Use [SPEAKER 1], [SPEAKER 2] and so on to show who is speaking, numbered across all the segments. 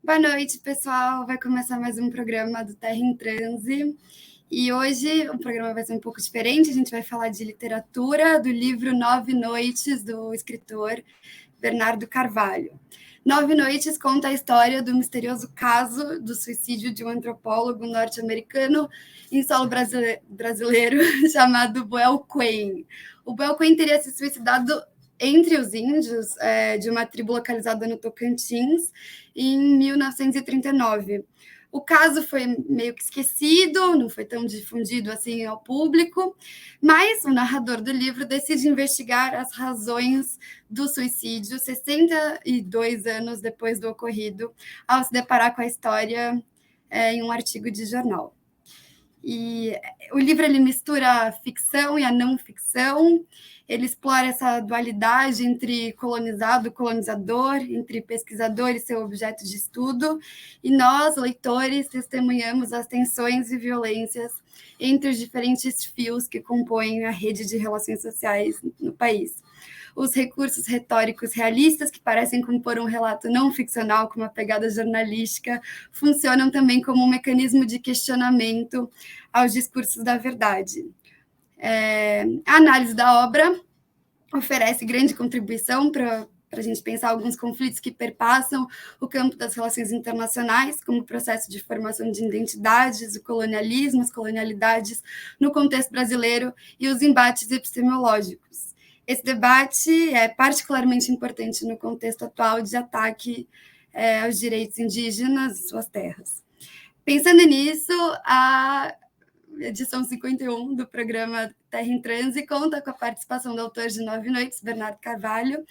[SPEAKER 1] Boa noite, pessoal. Vai começar mais um programa do Terra em Transe. E hoje o programa vai ser um pouco diferente. A gente vai falar de literatura, do livro 9 Noites, do escritor Bernardo Carvalho. 9 Noites conta a história do misterioso caso do suicídio de um antropólogo norte-americano em solo brasileiro chamado Boel Quane. O Boel Quane teria se suicidado entre os índios de uma tribo localizada no Tocantins em 1939. O caso foi meio que esquecido, não foi tão difundido assim ao público, mas o narrador do livro decide investigar as razões do suicídio 62 anos depois do ocorrido, ao se deparar com a história em um artigo de jornal. E o livro ele mistura a ficção e a não ficção, ele explora essa dualidade entre colonizado e colonizador, entre pesquisador e seu objeto de estudo, e nós, leitores, testemunhamos as tensões e violências entre os diferentes fios que compõem a rede de relações sociais no país. Os recursos retóricos realistas, que parecem compor um relato não ficcional com uma pegada jornalística, funcionam também como um mecanismo de questionamento aos discursos da verdade. A análise da obra oferece grande contribuição para a gente pensar alguns conflitos que perpassam o campo das relações internacionais, como o processo de formação de identidades, o colonialismo, as colonialidades no contexto brasileiro e os embates epistemológicos. Esse debate é particularmente importante no contexto atual de ataque aos direitos indígenas e suas terras. Pensando nisso, a edição 51 do programa Terra em Transe conta com a participação do autor de 9 Noites, Bernardo Carvalho,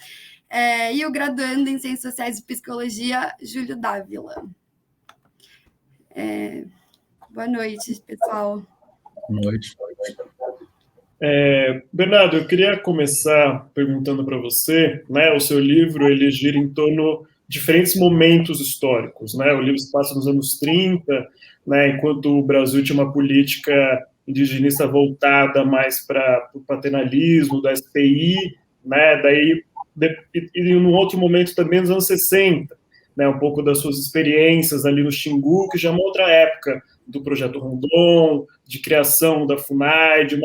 [SPEAKER 1] e o graduando em Ciências Sociais e Psicologia, Júlio Dávila. Boa noite, pessoal.
[SPEAKER 2] Boa noite. Bernardo, eu queria começar perguntando para você, né, o seu livro ele gira em torno de diferentes momentos históricos, né? O livro se passa nos anos 30, né, enquanto o Brasil tinha uma política indigenista voltada mais para o paternalismo, da SPI, né, daí, e num outro momento também nos anos 60, né, um pouco das suas experiências ali no Xingu, que já é uma outra época do Projeto Rondon, de criação da FUNAI, de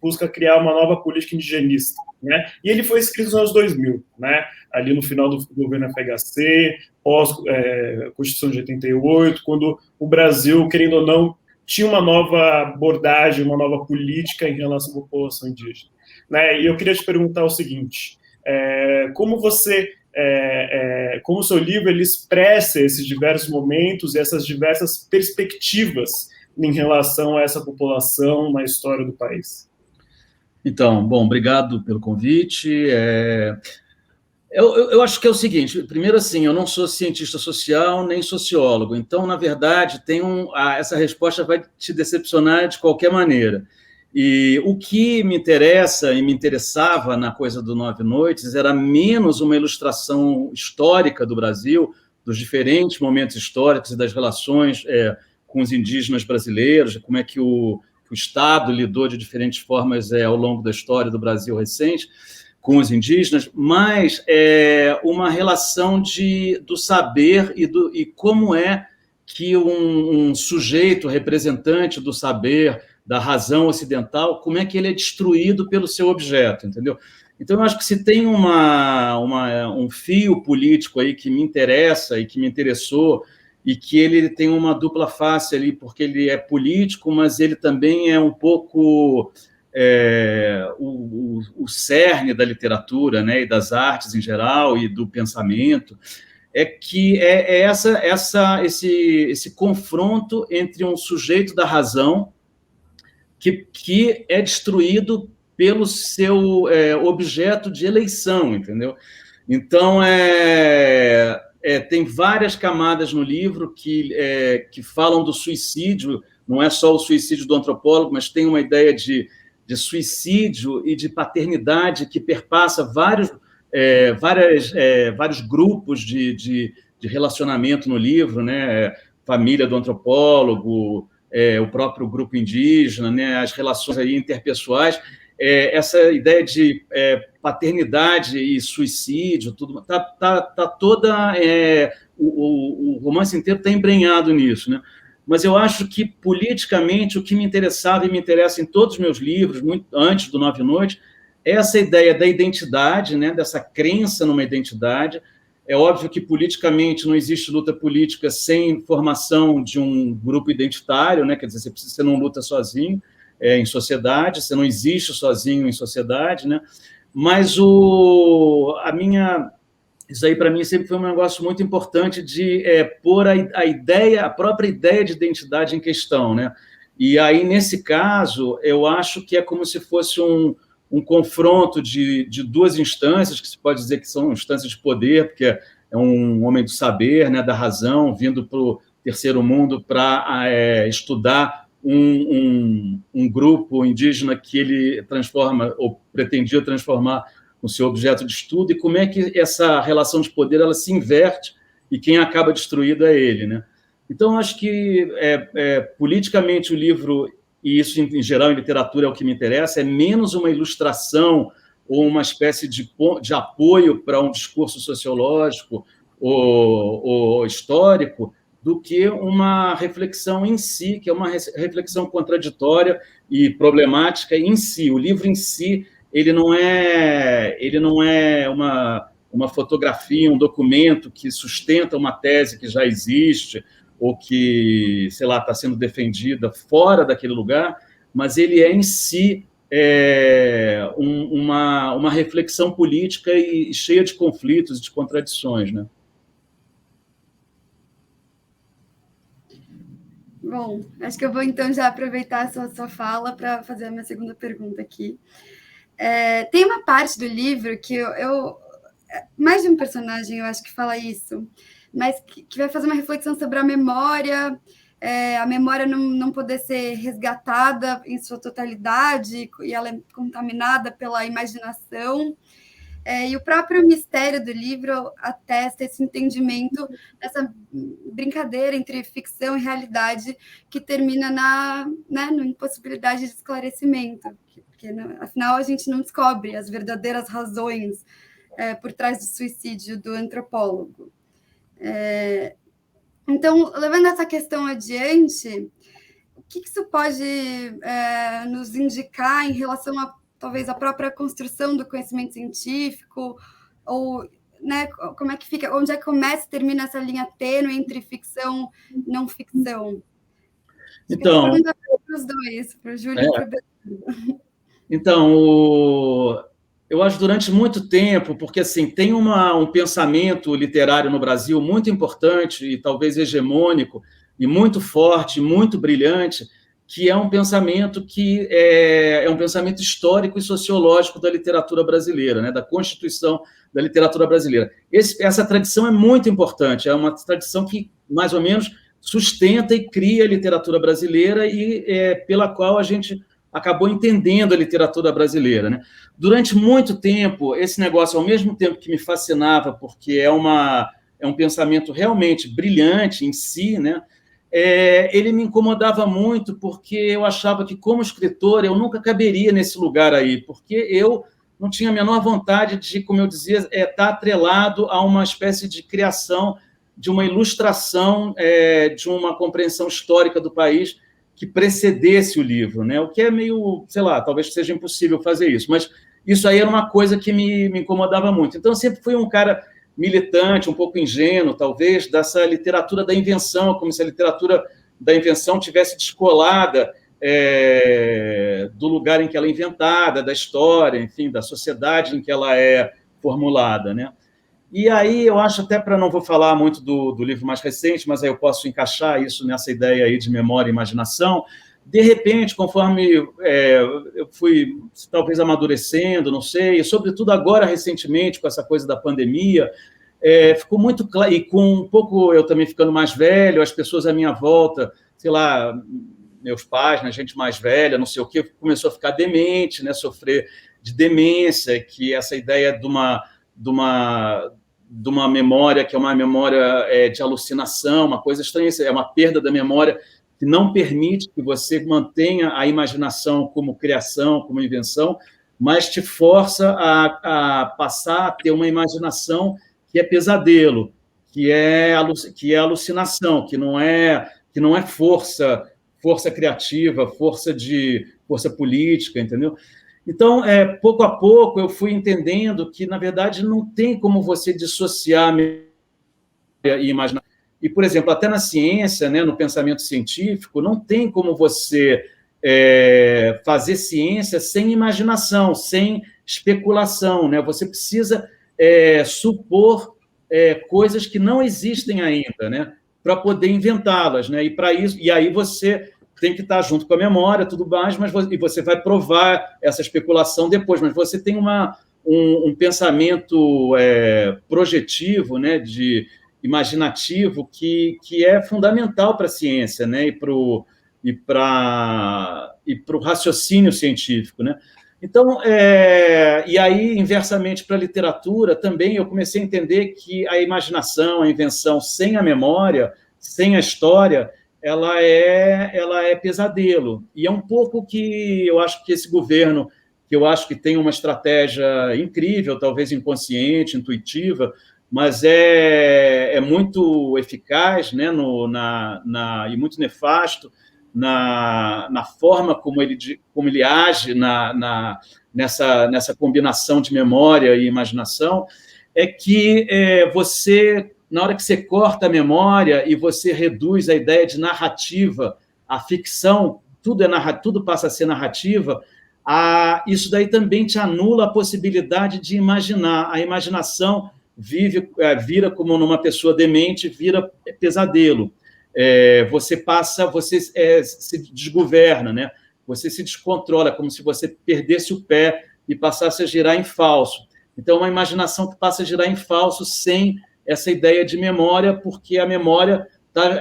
[SPEAKER 2] busca criar uma nova política indigenista, né? E ele foi escrito nos anos 2000, né? Ali no final do governo FHC, pós-Constituição de 88, quando o Brasil, querendo ou não, tinha uma nova abordagem, uma nova política em relação à população indígena, né? E eu queria te perguntar o seguinte, como você... como o seu livro ele expressa esses diversos momentos e essas diversas perspectivas em relação a essa população na história do país.
[SPEAKER 3] Então, bom, obrigado pelo convite. Eu acho que é o seguinte, primeiro assim, eu não sou cientista social nem sociólogo, então, na verdade, essa resposta vai te decepcionar de qualquer maneira. E o que me interessa e me interessava na coisa do 9 Noites era menos uma ilustração histórica do Brasil, dos diferentes momentos históricos e das relações com os indígenas brasileiros, como é que o Estado lidou de diferentes formas ao longo da história do Brasil recente com os indígenas, mas uma relação do saber e como é que um sujeito representante do saber, da razão ocidental, como é que ele é destruído pelo seu objeto, entendeu? Então, eu acho que se tem um fio político aí que me interessa e que me interessou, e que ele tem uma dupla face ali, porque ele é político, mas ele também é um pouco o cerne da literatura, né, e das artes em geral, e do pensamento, que esse confronto entre um sujeito da razão que é destruído pelo seu objeto de eleição, entendeu? Então, tem várias camadas no livro que falam do suicídio, não é só o suicídio do antropólogo, mas tem uma ideia de suicídio e de paternidade que perpassa vários grupos de relacionamento no livro, né? Família do antropólogo, o próprio grupo indígena, né? As relações aí interpessoais, essa ideia de paternidade e suicídio, tudo tá toda o romance inteiro está embrenhado nisso, né? Mas eu acho que politicamente o que me interessava e me interessa em todos os meus livros, muito antes do Nove Noites, é essa ideia da identidade, né? Dessa crença numa identidade. É óbvio que politicamente não existe luta política sem formação de um grupo identitário, né? Quer dizer, você não luta sozinho em sociedade, você não existe sozinho em sociedade, né? Mas isso aí para mim sempre foi um negócio muito importante de pôr a própria ideia de identidade em questão, né? E aí nesse caso eu acho que é como se fosse um confronto de duas instâncias, que se pode dizer que são instâncias de poder, porque é um homem do saber, né, da razão, vindo para o terceiro mundo para estudar um grupo indígena que ele transforma, ou pretendia transformar no seu objeto de estudo, e como é que essa relação de poder ela se inverte e quem acaba destruído é ele, né? Então, acho que politicamente o livro, e isso em geral em literatura é o que me interessa, é menos uma ilustração ou uma espécie de apoio para um discurso sociológico ou histórico, do que uma reflexão em si, que é uma reflexão contraditória e problemática em si. O livro em si, ele não é uma fotografia, um documento que sustenta uma tese que já existe ou que, sei lá, está sendo defendida fora daquele lugar, mas ele é em si uma reflexão política e cheia de conflitos e de contradições, né?
[SPEAKER 1] Bom, acho que eu vou então já aproveitar a sua fala para fazer a minha segunda pergunta aqui. Tem uma parte do livro que mais de um personagem eu acho que fala isso, mas que vai fazer uma reflexão sobre a memória não poder ser resgatada em sua totalidade, e ela é contaminada pela imaginação. E o próprio mistério do livro atesta esse entendimento, essa brincadeira entre ficção e realidade que termina na impossibilidade de esclarecimento, porque afinal a gente não descobre as verdadeiras razões por trás do suicídio do antropólogo. Então, levando essa questão adiante, o que isso pode nos indicar em relação a talvez a própria construção do conhecimento científico, ou, né, como é que fica, onde é que começa e termina essa linha tênue entre ficção e não ficção?
[SPEAKER 3] Então,
[SPEAKER 1] para os dois, para o Júlio e para o Bernardo.
[SPEAKER 3] Então, eu acho durante muito tempo, porque assim, tem um pensamento literário no Brasil muito importante e talvez hegemônico, e muito forte, muito brilhante, que é um pensamento que é um pensamento histórico e sociológico da literatura brasileira, né, da constituição da literatura brasileira. Essa tradição é muito importante, é uma tradição que, mais ou menos, sustenta e cria a literatura brasileira e pela qual a gente acabou entendendo a literatura brasileira, né? Durante muito tempo, esse negócio, ao mesmo tempo que me fascinava, porque é um pensamento realmente brilhante em si, né? Ele me incomodava muito, porque eu achava que, como escritor, eu nunca caberia nesse lugar aí, porque eu não tinha a menor vontade de, como eu dizia, estar atrelado a uma espécie de criação, de uma ilustração, de uma compreensão histórica do país que precedesse o livro, né? O que é meio, sei lá, talvez seja impossível fazer isso, mas isso aí era uma coisa que me incomodava muito. Então, eu sempre fui um cara militante, um pouco ingênuo, talvez, dessa literatura da invenção, como se a literatura da invenção tivesse descolada do lugar em que ela é inventada, da história, enfim, da sociedade em que ela é formulada, né? E aí eu acho, até não vou falar muito do livro mais recente, mas aí eu posso encaixar isso nessa ideia aí de memória e imaginação. De repente, conforme eu fui talvez amadurecendo, não sei, e sobretudo agora recentemente com essa coisa da pandemia, ficou muito claro, e com um pouco eu também ficando mais velho, as pessoas à minha volta, sei lá, meus pais, né, gente mais velha, não sei o quê, começou a ficar demente, né, sofrer de demência, que essa ideia de uma memória que é uma memória de alucinação, uma coisa estranha, é uma perda da memória que não permite que você mantenha a imaginação como criação, como invenção, mas te força a passar a ter uma imaginação que é pesadelo, que é alucinação, que não é força criativa, força política, entendeu? Então, pouco a pouco, eu fui entendendo que, na verdade, não tem como você dissociar e imaginar. E, por exemplo, até na ciência, né, no pensamento científico, não tem como você fazer ciência sem imaginação, sem especulação, né? Você precisa supor coisas que não existem ainda, né, para poder inventá-las, né? E para isso, e aí você tem que estar junto com a memória, tudo mais, e você vai provar essa especulação depois, mas você tem um pensamento projetivo, né, imaginativo, que é fundamental para a ciência, né, e para o raciocínio científico, né? Então, e aí, inversamente para a literatura, também eu comecei a entender que a imaginação, a invenção sem a memória, sem a história, ela é pesadelo. E é um pouco que eu acho que esse governo, que eu acho que tem uma estratégia incrível, talvez inconsciente, intuitiva, mas é muito eficaz, né, e muito nefasto na forma como ele age nessa combinação de memória e imaginação, é que você, na hora que você corta a memória e você reduz a ideia de narrativa, a ficção, tudo passa a ser narrativa, isso daí também te anula a possibilidade de imaginar. A imaginação vira como numa pessoa demente, vira pesadelo. Você se desgoverna, né? Você se descontrola, como se você perdesse o pé e passasse a girar em falso. Então, uma imaginação que passa a girar em falso sem essa ideia de memória, porque a memória está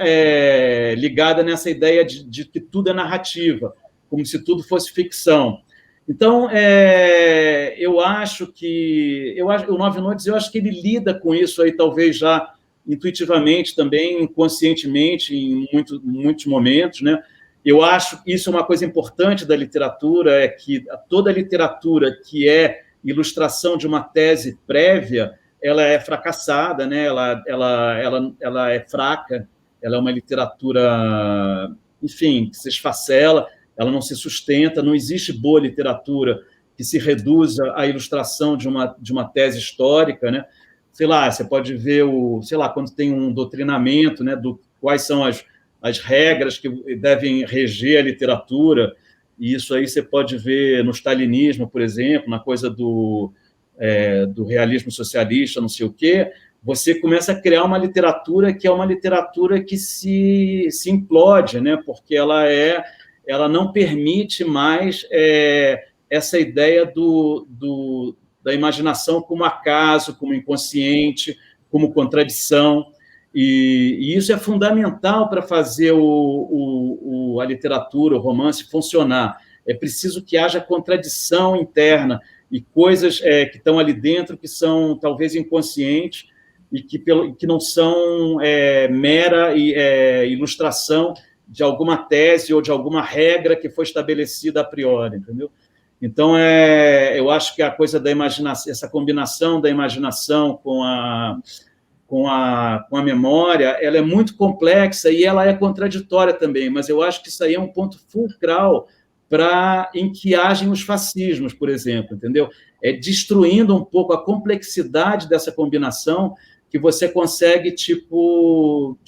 [SPEAKER 3] ligada nessa ideia de que tudo é narrativa, como se tudo fosse ficção. Então, eu acho que o Nove Noites, eu acho que ele lida com isso aí, talvez já intuitivamente também, inconscientemente, em muitos momentos, né? Eu acho que isso é uma coisa importante da literatura, é que toda literatura que é ilustração de uma tese prévia, ela é fracassada, né? Ela é fraca, ela é uma literatura, enfim, que se esfacela, ela não se sustenta, não existe boa literatura que se reduza à ilustração de uma tese histórica, né? Sei lá, você pode ver quando tem um doutrinamento, né, quais são as regras que devem reger a literatura, e isso aí você pode ver no stalinismo, por exemplo, na coisa do realismo socialista, não sei o quê, você começa a criar uma literatura que é uma literatura que se implode, né, porque ela não permite mais essa ideia da imaginação como acaso, como inconsciente, como contradição, e isso é fundamental para fazer a literatura, o romance funcionar. É preciso que haja contradição interna e coisas que estão ali dentro que são talvez inconscientes e que não são mera ilustração de alguma tese ou de alguma regra que foi estabelecida a priori, entendeu? Então, eu acho que a coisa da imaginação, essa combinação da imaginação com a memória, ela é muito complexa e ela é contraditória também, mas eu acho que isso aí é um ponto fulcral em que agem os fascismos, por exemplo, entendeu? Destruindo um pouco a complexidade dessa combinação que você consegue, tipo,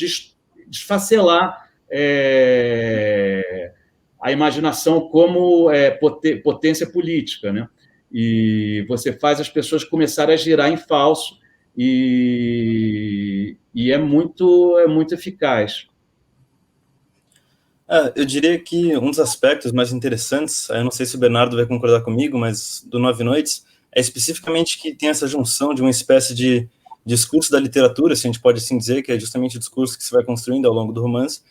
[SPEAKER 3] desfacelar a imaginação como potência política, né? E você faz as pessoas começarem a girar em falso e é muito eficaz.
[SPEAKER 4] Eu diria que um dos aspectos mais interessantes, eu não sei se o Bernardo vai concordar comigo, mas do Nove Noites, é especificamente que tem essa junção de uma espécie de discurso da literatura, se a gente pode assim dizer, que é justamente o discurso que se vai construindo ao longo do romance,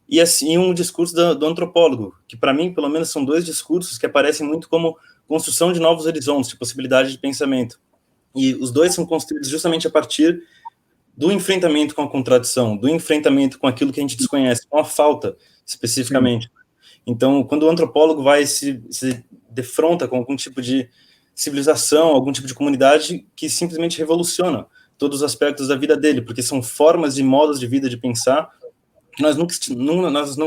[SPEAKER 4] e assim um discurso do antropólogo, que para mim, pelo menos, são dois discursos que aparecem muito como construção de novos horizontes, de possibilidade de pensamento. E os dois são construídos justamente a partir do enfrentamento com a contradição, do enfrentamento com aquilo que a gente desconhece, com a falta, especificamente. Sim. Então, quando o antropólogo vai se defronta com algum tipo de civilização, algum tipo de comunidade que simplesmente revoluciona todos os aspectos da vida dele, porque são formas e modos de vida, de pensar, que nós não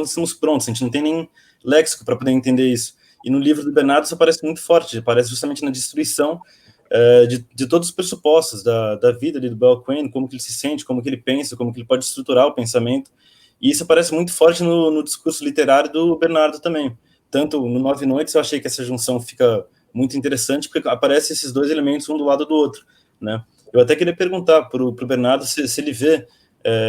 [SPEAKER 4] estamos prontos, a gente não tem nem léxico para poder entender isso. E no livro do Bernardo isso aparece muito forte, aparece justamente na destruição de todos os pressupostos da vida ali do Bell-Aquin, como que ele se sente, como que ele pensa, como que ele pode estruturar o pensamento. E isso aparece muito forte no discurso literário do Bernardo também. Tanto no 9 Noites eu achei que essa junção fica muito interessante, porque aparecem esses dois elementos um do lado do outro, né? Eu até queria perguntar para o Bernardo se ele vê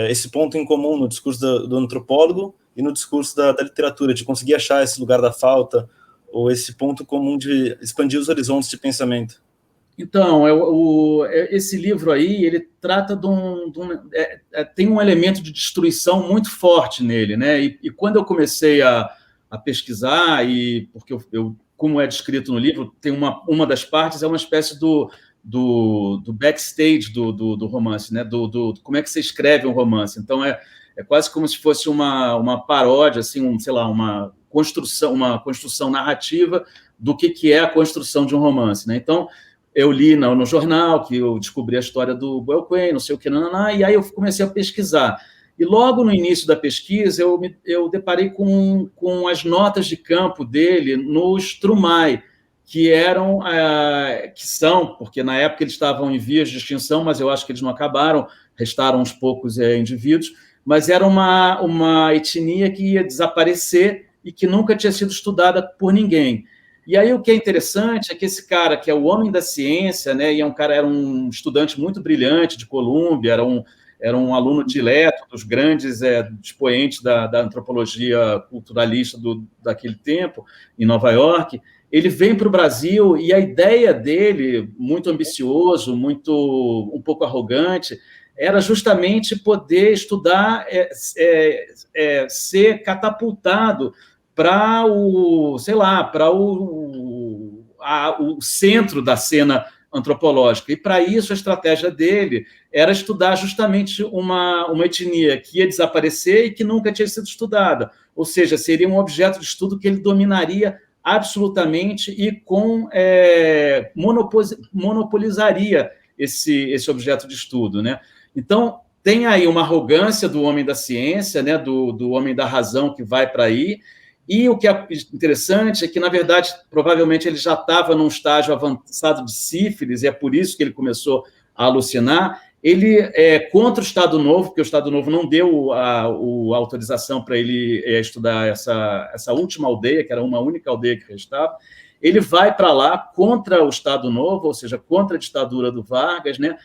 [SPEAKER 4] esse ponto em comum no discurso do antropólogo e no discurso da literatura, de conseguir achar esse lugar da falta, ou esse ponto comum de expandir os horizontes de pensamento.
[SPEAKER 3] Então, esse livro aí, ele trata tem um elemento de destruição muito forte nele, né? E quando eu comecei a pesquisar, porque como é descrito no livro, tem uma das partes, é uma espécie do backstage do romance, né? Como é que você escreve um romance. Então, é quase como se fosse uma paródia, assim, sei lá, uma construção narrativa do que é a construção de um romance, né? Então, eu li no jornal que eu descobri a história do Bell-Aquin, não sei o que, e aí eu comecei a pesquisar. E logo no início da pesquisa, eu deparei com as notas de campo dele no Strumai, que são, porque na época eles estavam em vias de extinção, mas eu acho que eles não acabaram, restaram uns poucos indivíduos, mas era uma etnia que ia desaparecer e que nunca tinha sido estudada por ninguém. E aí o que é interessante é que esse cara, que é o homem da ciência, né, e era um estudante muito brilhante de Colômbia, era um aluno dileto dos grandes expoentes da antropologia culturalista daquele tempo, em Nova York. Ele vem para o Brasil e a ideia dele, muito ambicioso, um pouco arrogante, era justamente poder estudar, ser catapultado para o centro da cena antropológica. E, para isso, a estratégia dele era estudar justamente uma etnia que ia desaparecer e que nunca tinha sido estudada. Ou seja, seria um objeto de estudo que ele dominaria absolutamente e monopolizaria esse objeto de estudo, né? Então, tem aí uma arrogância do homem da ciência, né, do homem da razão que vai para aí. E o que é interessante é que, na verdade, provavelmente ele já estava num estágio avançado de sífilis, e é por isso que ele começou a alucinar. Ele é contra o Estado Novo, porque o Estado Novo não deu a autorização para ele estudar essa última aldeia, que era uma única aldeia que restava. Ele vai para lá contra o Estado Novo, ou seja, contra a ditadura do Vargas, né?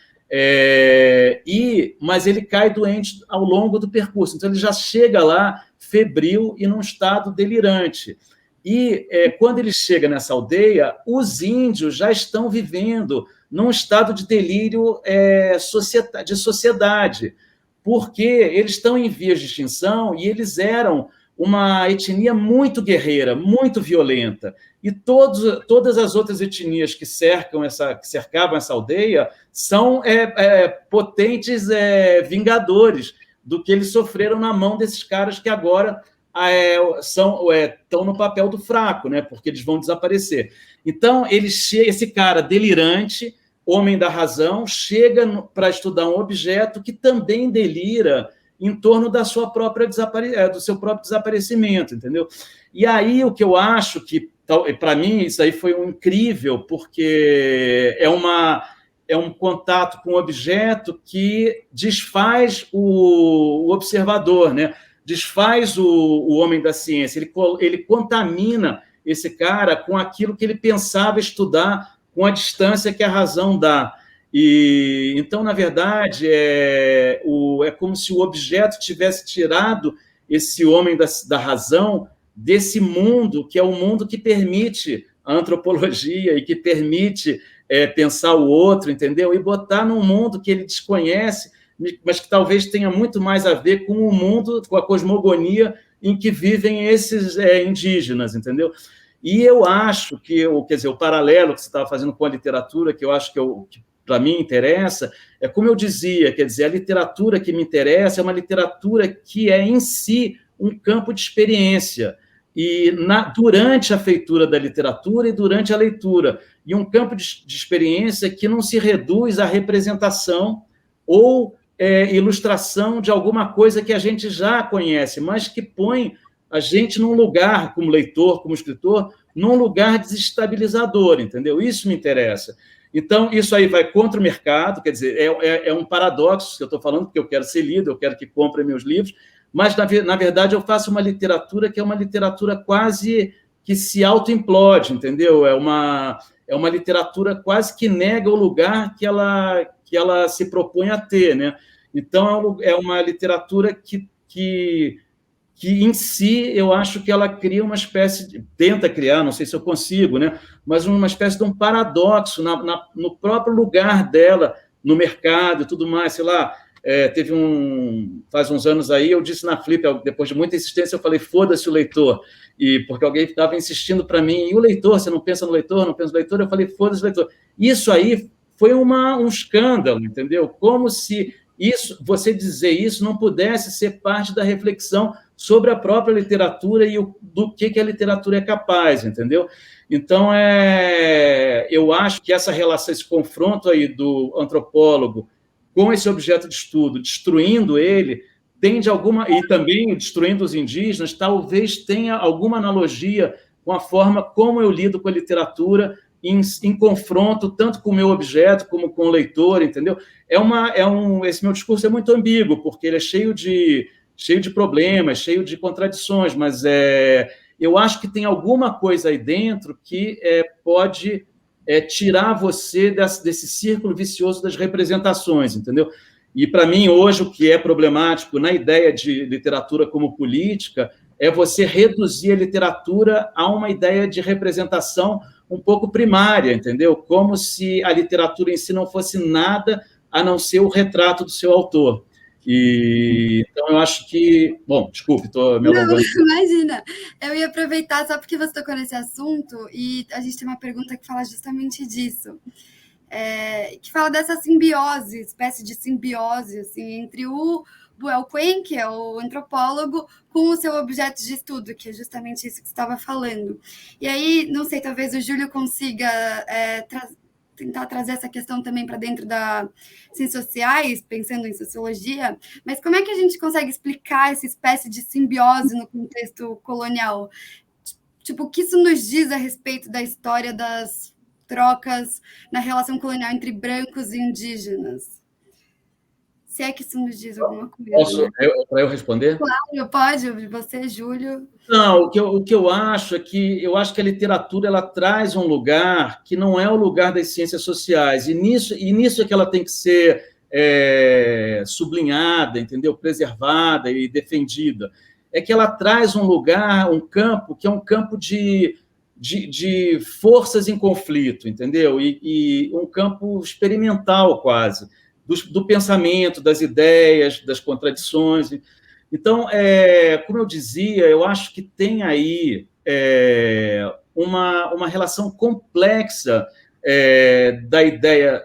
[SPEAKER 3] Mas ele cai doente ao longo do percurso. Então, ele já chega lá febril e num estado delirante. E quando ele chega nessa aldeia, os índios já estão vivendo num estado de delírio de sociedade, porque eles estão em vias de extinção e eles eram uma etnia muito guerreira, muito violenta. E todas as outras etnias que cercavam essa aldeia são potentes vingadores do que eles sofreram na mão desses caras que agora estão no papel do fraco, né? Porque eles vão desaparecer. Então, esse cara delirante, homem da razão, chega para estudar um objeto que também delira em torno do seu próprio desaparecimento, entendeu? E aí o que eu acho que, para mim, isso aí foi incrível, porque é um contato com o objeto que desfaz o observador, né? Desfaz o homem da ciência, ele contamina esse cara com aquilo que ele pensava estudar, com a distância que a razão dá. E então, na verdade, é como se o objeto tivesse tirado esse homem da razão desse mundo, que é o mundo que permite a antropologia e que permite pensar o outro, entendeu? E botar num mundo que ele desconhece, mas que talvez tenha muito mais a ver com o mundo, com a cosmogonia em que vivem esses indígenas, entendeu? E eu acho que, o paralelo que você estava fazendo com a literatura, que eu acho que para mim interessa, é como eu dizia, quer dizer, a literatura que me interessa é uma literatura que é em si um campo de experiência. e durante a feitura da literatura e durante a leitura. E um campo de experiência que não se reduz à representação ou ilustração de alguma coisa que a gente já conhece, mas que põe a gente num lugar, como leitor, como escritor, num lugar desestabilizador, entendeu? Isso me interessa. Então, isso aí vai contra o mercado, quer dizer, é um paradoxo que eu estou falando, porque eu quero ser lido, eu quero que comprem meus livros, mas, na verdade, eu faço uma literatura que é uma literatura quase que se auto-implode, entendeu? É uma literatura quase que nega o lugar que ela se propõe a ter, né? Então, é uma literatura que em si, eu acho que ela cria uma espécie tenta criar, não sei se eu consigo, né? Mas uma espécie de um paradoxo no próprio lugar dela, no mercado e tudo mais, sei lá. Faz uns anos aí, eu disse na Flip, depois de muita insistência, eu falei, foda-se o leitor, porque alguém estava insistindo para mim, e o leitor, você não pensa no leitor, não pensa no leitor? Eu falei, foda-se o leitor. Isso aí foi um escândalo, entendeu? Como se você dizer isso não pudesse ser parte da reflexão sobre a própria literatura e do que a literatura é capaz, entendeu? Então, eu acho que essa relação, esse confronto aí do antropólogo com esse objeto de estudo, destruindo ele, e também destruindo os indígenas, talvez tenha alguma analogia com a forma como eu lido com a literatura em confronto tanto com o meu objeto como com o leitor, entendeu? Esse meu discurso é muito ambíguo, porque ele é cheio de problemas, cheio de contradições, mas eu acho que tem alguma coisa aí dentro que pode tirar você desse círculo vicioso das representações, entendeu? E, para mim, hoje, o que é problemático na ideia de literatura como política é você reduzir a literatura a uma ideia de representação um pouco primária, entendeu? Como se a literatura em si não fosse nada a não ser o retrato do seu autor. Então, eu acho que... Bom, desculpe, estou me alongando.
[SPEAKER 1] Não, imagina. Eu ia aproveitar só porque você tocou nesse assunto e a gente tem uma pergunta que fala justamente disso. Que fala dessa simbiose, espécie de simbiose, assim, entre o Buell Quinn, que é o antropólogo, com o seu objeto de estudo, que é justamente isso que você estava falando. E aí, não sei, talvez o Júlio consiga tentar trazer essa questão também para dentro das ciências sociais, pensando em sociologia, mas como é que a gente consegue explicar essa espécie de simbiose no contexto colonial? Tipo, o que isso nos diz a respeito da história das trocas na relação colonial entre brancos e indígenas? Se é que isso nos diz alguma coisa.
[SPEAKER 3] Posso, né? Para eu responder?
[SPEAKER 1] Claro, pode. Você, Júlio.
[SPEAKER 3] Não, o que eu acho é que a literatura ela traz um lugar que não é o lugar das ciências sociais, e nisso é que ela tem que ser sublinhada, entendeu? Preservada e defendida. É que ela traz um lugar, um campo, que é um campo de forças em conflito, entendeu? E um campo experimental, quase, do pensamento, das ideias, das contradições. Então, como eu dizia, eu acho que tem aí uma relação complexa da ideia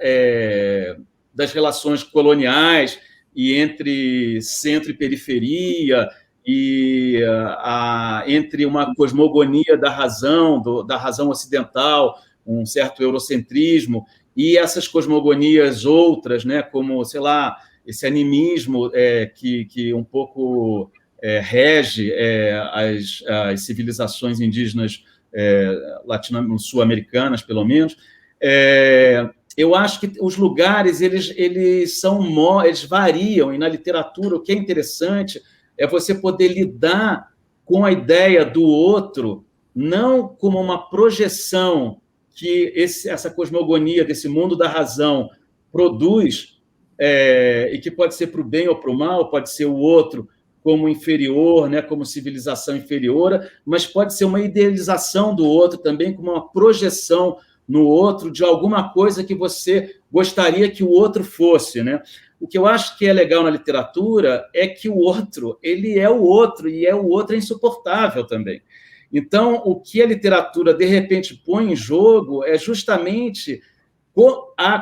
[SPEAKER 3] das relações coloniais e entre centro e periferia, e entre uma cosmogonia da razão ocidental, um certo eurocentrismo, e essas cosmogonias outras, né, como, sei lá, esse animismo que um pouco rege as civilizações indígenas sul-americanas, pelo menos. Eu acho que os lugares eles variam, e na literatura o que é interessante é você poder lidar com a ideia do outro não como uma projeção que essa cosmogonia desse mundo da razão produz, e que pode ser para o bem ou para o mal, pode ser o outro como inferior, né, como civilização inferior, mas pode ser uma idealização do outro também, como uma projeção no outro de alguma coisa que você gostaria que o outro fosse, né? O que eu acho que é legal na literatura é que o outro, ele é o outro, e o outro é insuportável também. Então, o que a literatura, de repente, põe em jogo é justamente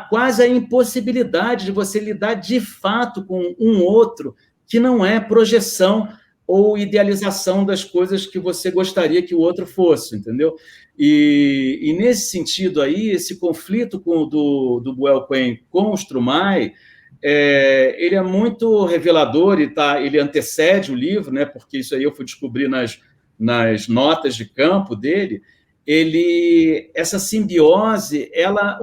[SPEAKER 3] quase a impossibilidade de você lidar de fato com um outro que não é projeção ou idealização das coisas que você gostaria que o outro fosse, entendeu? E nesse sentido aí, esse conflito do Buell Quinn com o Stromae, ele é muito revelador, ele antecede o livro, né, porque isso aí eu fui descobrir nas notas de campo dele. Essa simbiose, ela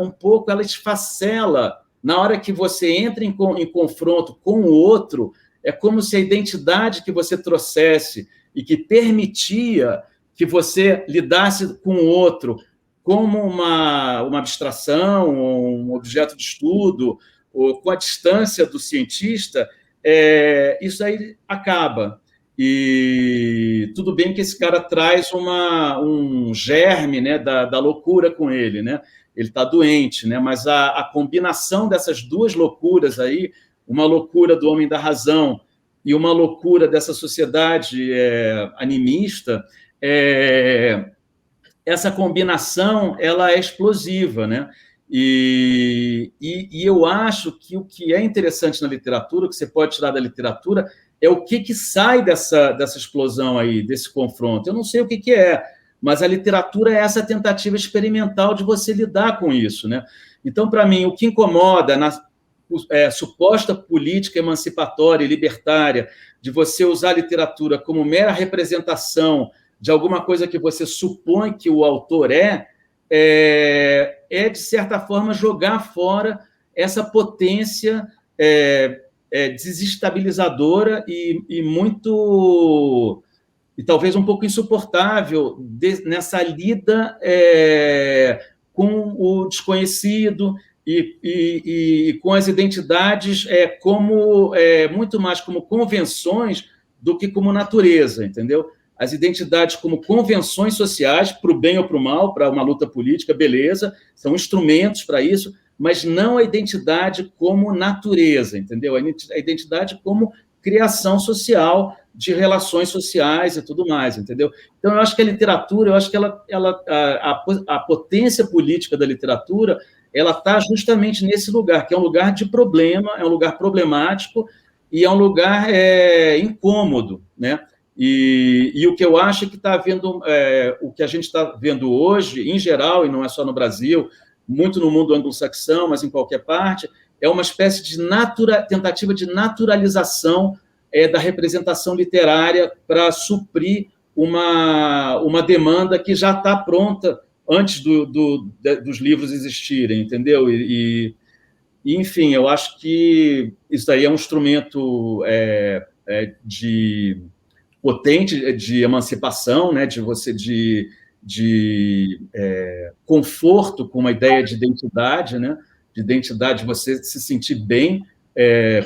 [SPEAKER 3] esfacela na hora que você entra em confronto com o outro. É como se a identidade que você trouxesse e que permitia que você lidasse com o outro como uma abstração, um objeto de estudo, ou com a distância do cientista, isso aí acaba. E tudo bem que esse cara traz um germe, né, da loucura com ele, né? Ele está doente, né? Mas a combinação dessas duas loucuras aí, uma loucura do homem da razão e uma loucura dessa sociedade animista, essa combinação ela é explosiva, né? E eu acho que o que é interessante na literatura, o que você pode tirar da literatura, é o que sai dessa explosão aí, desse confronto. Eu não sei o que é, mas a literatura é essa tentativa experimental de você lidar com isso, né? Então, para mim, o que incomoda na suposta política emancipatória e libertária de você usar a literatura como mera representação de alguma coisa que você supõe que o autor de certa forma, jogar fora essa potência desestabilizadora e muito... e talvez um pouco insuportável nessa lida com o desconhecido e com as identidades muito mais como convenções do que como natureza, entendeu? As identidades como convenções sociais, para o bem ou para o mal, para uma luta política, beleza, são instrumentos para isso, mas não a identidade como natureza, entendeu? A identidade como criação social de relações sociais e tudo mais, entendeu? Então, eu acho que a literatura, a potência política da literatura, ela está justamente nesse lugar, que é um lugar de problema, é um lugar problemático e é um lugar incômodo, né? E o que eu acho é que está havendo, o que a gente está vendo hoje, em geral, e não é só no Brasil, muito no mundo anglo-saxão, mas em qualquer parte, é uma espécie de tentativa de naturalização da representação literária para suprir uma demanda que já está pronta antes dos livros existirem, entendeu? Enfim, eu acho que isso aí é um instrumento potente de emancipação, né, de conforto com uma ideia de identidade, né, de você se sentir bem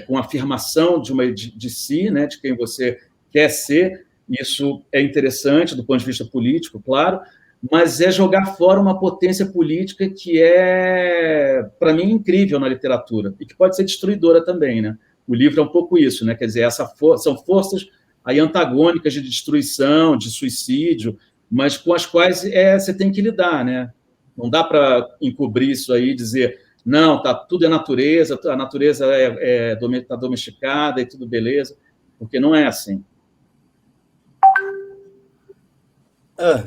[SPEAKER 3] com a afirmação de si, né, de quem você quer ser. Isso é interessante do ponto de vista político, claro, mas é jogar fora uma potência política que para mim, incrível na literatura e que pode ser destruidora também, né? O livro é um pouco isso, né? Quer dizer, são forças aí antagônicas de destruição, de suicídio, mas com as quais você tem que lidar, né? Não dá para encobrir isso aí e dizer, não, tudo é natureza, a natureza está domesticada e tudo beleza, porque não é assim.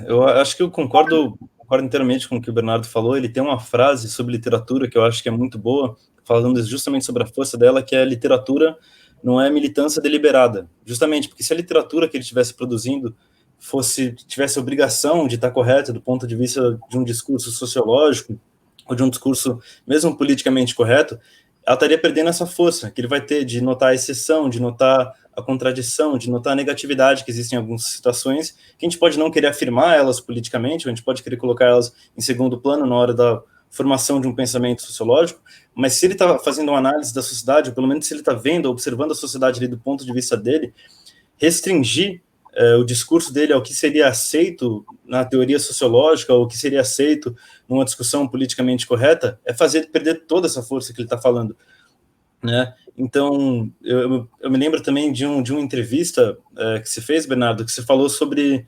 [SPEAKER 4] Eu acho que eu concordo inteiramente com o que o Bernardo falou. Ele tem uma frase sobre literatura que eu acho que é muito boa, falando justamente sobre a força dela, que é: literatura não é militância deliberada. Justamente porque se a literatura que ele estivesse produzindo tivesse a obrigação de estar correta do ponto de vista de um discurso sociológico, ou de um discurso mesmo politicamente correto, ela estaria perdendo essa força que ele vai ter de notar a exceção, de notar a contradição, de notar a negatividade que existe em algumas situações, que a gente pode não querer afirmar elas politicamente, ou a gente pode querer colocar elas em segundo plano na hora da formação de um pensamento sociológico, mas se ele está fazendo uma análise da sociedade, ou pelo menos se ele está observando a sociedade ali do ponto de vista dele, restringir o discurso dele ao que seria aceito na teoria sociológica, ou o que seria aceito numa discussão politicamente correta, é fazer perder toda essa força que ele está falando, né? Então, eu me lembro também de uma entrevista que você fez, Bernardo, que você falou sobre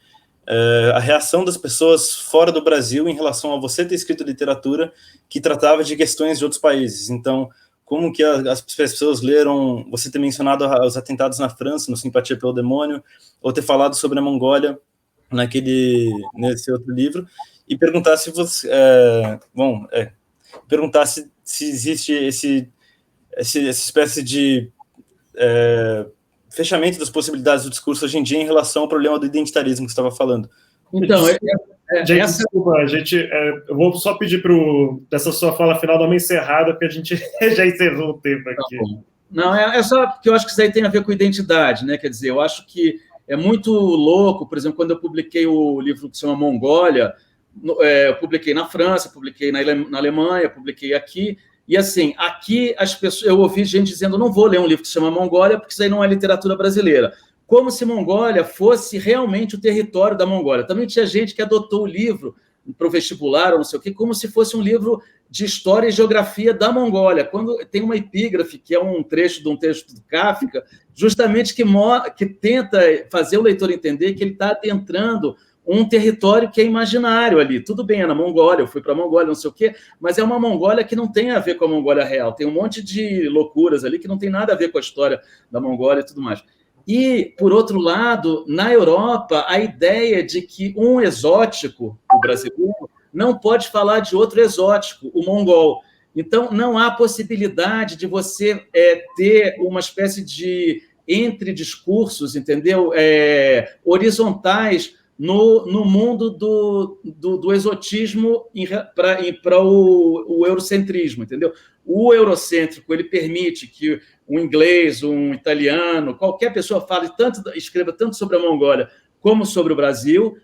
[SPEAKER 4] a reação das pessoas fora do Brasil em relação a você ter escrito literatura que tratava de questões de outros países. Então, como que as pessoas leram, você ter mencionado os atentados na França, no Simpatia pelo Demônio, ou ter falado sobre a Mongólia nesse outro livro, e perguntar se você, perguntar se existe essa espécie de fechamento das possibilidades do discurso hoje em dia em relação ao problema do identitarismo que você estava falando.
[SPEAKER 3] Então,
[SPEAKER 2] desculpa, eu vou só pedir dessa sua fala final dar uma encerrada, porque a gente já encerrou o tempo aqui.
[SPEAKER 3] Não, é só porque eu acho que isso aí tem a ver com identidade, né? Quer dizer, eu acho que é muito louco, por exemplo, quando eu publiquei o livro que se chama Mongólia, eu publiquei na França, publiquei na Alemanha, publiquei aqui, e assim, aqui eu ouvi gente dizendo, não vou ler um livro que se chama Mongólia, porque isso aí não é literatura brasileira. Como se Mongólia fosse realmente o território da Mongólia. Também tinha gente que adotou o livro para o vestibular, ou não sei o quê, como se fosse um livro de história e geografia da Mongólia. Quando tem uma epígrafe, que é um trecho de um texto do Kafka, justamente que tenta fazer o leitor entender que ele está adentrando um território que é imaginário ali. Tudo bem, é na Mongólia, eu fui para a Mongólia, não sei o quê, mas é uma Mongólia que não tem a ver com a Mongólia real. Tem um monte de loucuras ali que não tem nada a ver com a história da Mongólia e tudo mais. E, por outro lado, na Europa, a ideia de que um exótico, o brasileiro, não pode falar de outro exótico, o mongol. Então, não há possibilidade de você ter uma espécie de entre-discursos, entendeu? Horizontais no mundo do exotismo para o eurocentrismo, entendeu? O eurocêntrico, ele permite que um inglês, um italiano, qualquer pessoa escreva tanto sobre a Mongólia como sobre o Brasil,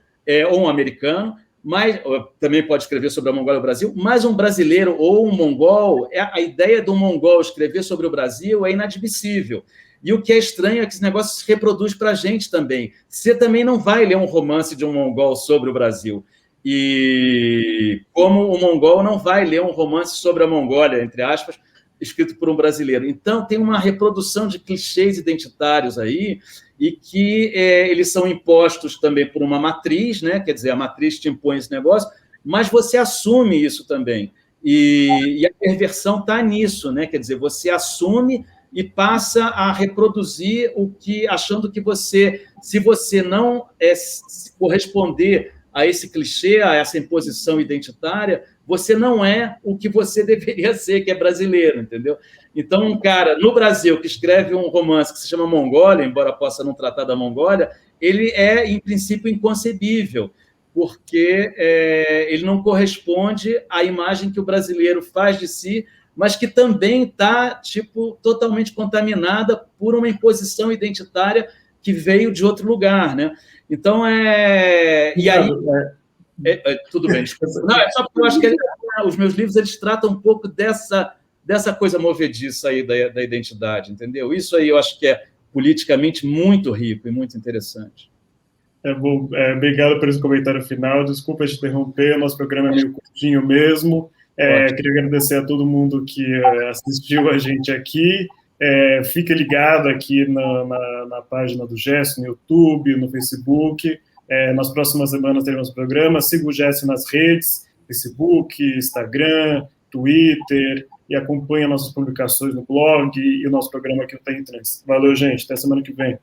[SPEAKER 3] ou um americano, mas também pode escrever sobre a Mongólia ou o Brasil, mas um brasileiro ou um mongol, a ideia do mongol escrever sobre o Brasil é inadmissível. E o que é estranho é que esse negócio se reproduz para a gente também. Você também não vai ler um romance de um mongol sobre o Brasil. E como o mongol não vai ler um romance sobre a Mongólia, entre aspas, escrito por um brasileiro. Então, tem uma reprodução de clichês identitários aí, e que eles são impostos também por uma matriz, né? Quer dizer, a matriz te impõe esse negócio, mas você assume isso também. E a perversão está nisso, né? Quer dizer, você assume e passa a reproduzir achando que se você não corresponder a esse clichê, a essa imposição identitária, você não é o que você deveria ser, que é brasileiro, entendeu? Então, um cara no Brasil que escreve um romance que se chama Mongólia, embora possa não tratar da Mongólia, ele é, em princípio, inconcebível, porque ele não corresponde à imagem que o brasileiro faz de si, mas que também está totalmente contaminada por uma imposição identitária que veio de outro lugar, né? Então, e aí... tudo bem, desculpa. Não, é só porque eu acho que os meus livros eles tratam um pouco dessa coisa movediça aí da identidade, entendeu? Isso aí eu acho que é politicamente muito rico e muito interessante.
[SPEAKER 2] Obrigado por esse comentário final. Desculpa te interromper, o nosso programa é meio curtinho mesmo. Queria agradecer a todo mundo que assistiu a gente aqui. Fica ligado aqui na página do Gesso, no YouTube, no Facebook. Nas próximas semanas teremos programa. Siga o Gesso nas redes, Facebook, Instagram, Twitter, e acompanhe nossas publicações no blog e o nosso programa aqui no Terra em Trans. Valeu, gente. Até semana que vem.